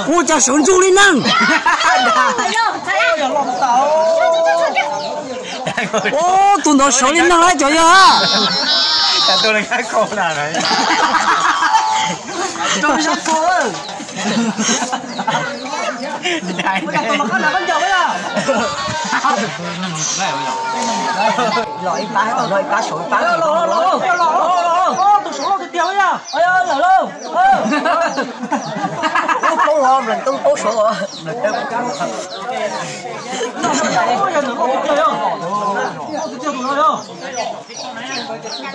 我叫神助力能。哦，蹲到手里能来就呀。tôi là cái cô nào đấy tôi sắp cô ơi này này con là con chồng ấy à loại cá sổi cá lô tôi số thì tiêu ấy à ơi là lô tôi ngon mình tôi số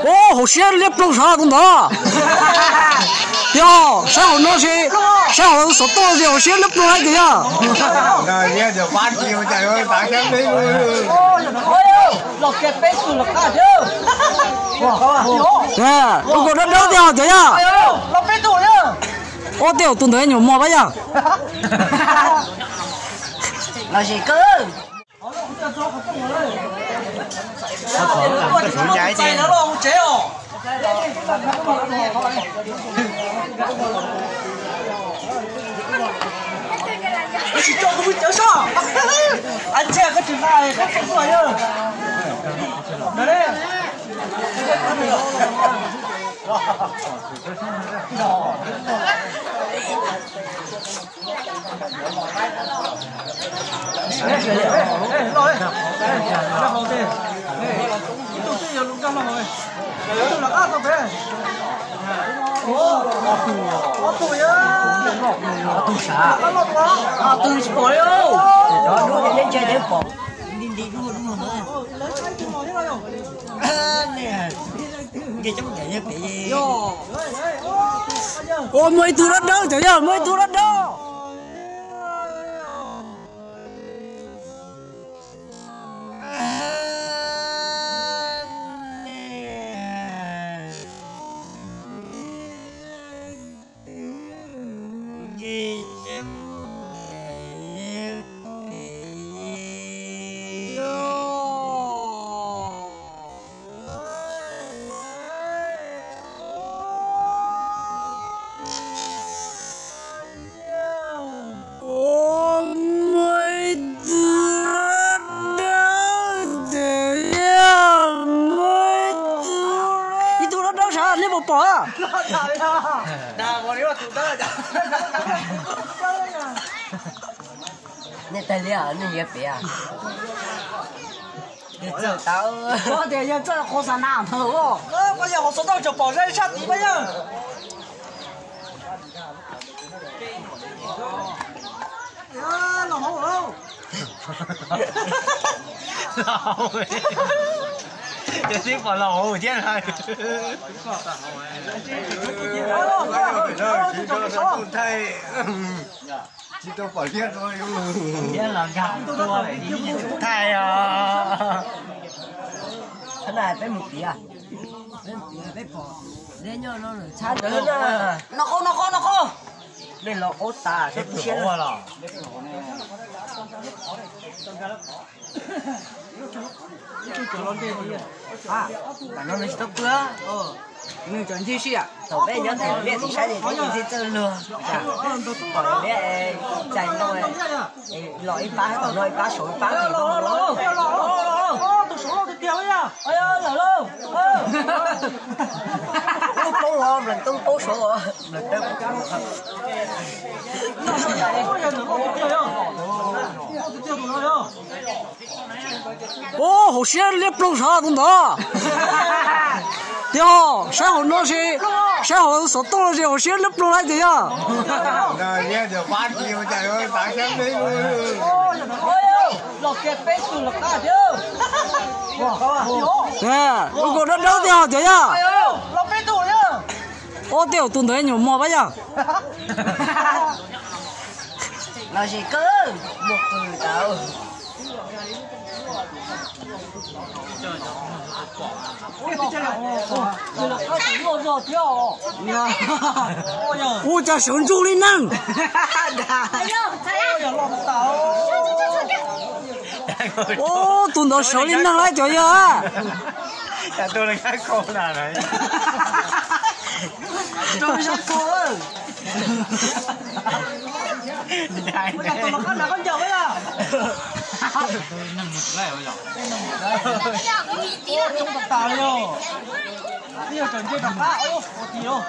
ô hậu xe liếp lông sao cũng đó yo sao nó sẽ sao số to gì hậu xe liếp lông hay kìa rồi nghe giờ phát nhiều trời ơi bạn xem đi lọc kẹp bếp từ lọc cả chứ nè tôi còn đâu tiêu thế à lọc bếp tủ nhá ô tiêu tuần tới nhiều mò bây giờ là gì cơ làm cái thủ trái trên chỉ cho tôi biết sao anh che cái chuyện này không phải nhá đấy từ sport đâu đó đua lên chơi đến bỏ đi đua nè cái trong cái như cái ôi mới tu đất đâu trời ơi mới tu đất đâu bỏ à? Nào, còn nếu mà tụi tớ nè tay liền nè ये पे à? Giờ tao có thể giờ这好山哪头哦？我要我说到就保人上你们呀。啊，老好老。老这是把老见了。太，chỉ tôi phải biết thôi. Biết là gạo to để đi thay à. Cái này phải một tí à? Phải bỏ. Lên nhau nó chán nữa nè. Nó khô. Đây là ốt tà sẽ chết rồi. À, bạn nó stop nữa. Nhưng chuẩn chi xí à? Tàu bé nhớ thèm biết thì sai thì có gì chơi luôn. Còn bé chạy rồi. Loại cá sổi cá thì không có. Tôi số thì tiêu ấy à? Ơi là lô. Tôi ngon mình tôi số mình tôi ô hậu xe liếp lông sao cũng đó yo sao nó sẽ sao số to gì hậu xe liếp lông lại kìa rồi nghe giờ phát nhiều trời ơi bạn xem đi lọc kẹp bếp từ lọc cả chứ nè tôi còn đâu tiêu thế à lọc bếp tủ nhá ô tiêu tuần tới nhiều mò bây giờ là gì cơ một từ đâu我叫神助力能。哦，蹲到手里能来就呀。tôi là cái cô nào đấy Tôi sắp cô. Đây Bây giờ tụi nó là con chồng ấy à? tôi nằm một cái rồi. Không tập tà đi đâu. Bây giờ chuẩn chơi tập á, ô, ô, gì đâu.